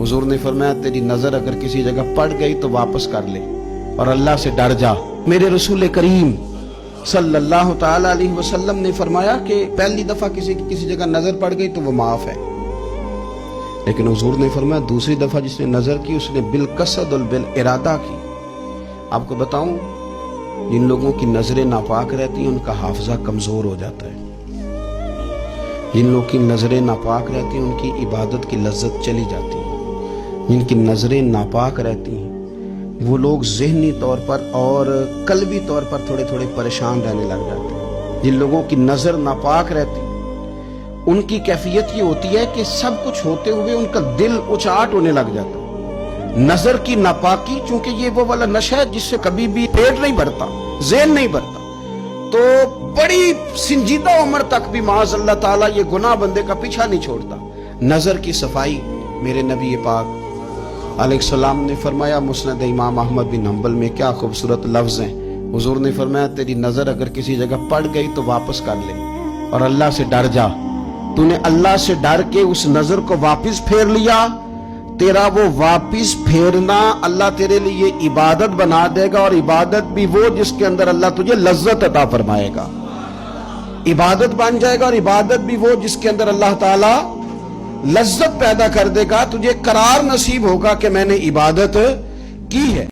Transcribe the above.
हुजूर ने फरमाया तेरी नजर अगर किसी जगह पड़ गई तो वापस कर ले और अल्लाह से डर जा। मेरे रसूल करीम सल्लल्लाहु ताला अलैहि वसल्लम ने फरमाया कि पहली दफा किसी की किसी जगह नजर पड़ गई तो वो माफ है, लेकिन हुजूर ने फरमाया दूसरी दफा जिसने नजर की उसने बिल कसद और बिल इरादा की। आपको बताऊं, जिन लोगों की नजरें नापाक रहती हैं उनका हाफजा कमजोर हो जाता है। जिन लोगों की नजरें नापाक रहती हैं उनकी इबादत की लज्जत चली जाती है। जिनकी नजरें नापाक रहती हैं वो लोग ज़हनी तौर पर और कल्बी तौर पर थोड़े थोड़े परेशान रहने लग जाते हैं। जिन लोगों की नजर नापाक रहती है उनकी कैफियत ये होती है कि सब कुछ होते हुए उनका दिल उचाट होने लग जाता है। नजर की नापाकी, चूंकि ये वो वाला नशा है जिससे कभी भी पेट नहीं भरता, ज़हन नहीं भरता, तो बड़ी संजीदा उम्र तक भी माज़अल्लाह ताला ये गुनाह बंदे का पीछा नहीं छोड़ता। नजर की सफाई, मेरे नबी पाक अलैहिस्सलाम ने फरमाया, मुस्नद इमाम अहमद बिन हंबल में क्या खूबसूरत लफ्ज हैं। हुजूर ने फरमाया तेरी नजर अगर किसी जगह पड़ गई तो वापस कर ले और अल्लाह से डर जा। तूने अल्लाह से डर के उस नजर को वापस फेर लिया, तेरा वो वापस फेरना अल्लाह तेरे लिए इबादत बना देगा, और इबादत भी वो जिसके अंदर अल्लाह तुझे लज्जत अता फरमाएगा। इबादत बन जाएगा और इबादत भी वो जिसके अंदर अल्लाह ताला लज्जत पैदा कर देगा। तुझे करार नसीब होगा कि मैंने इबादत की है।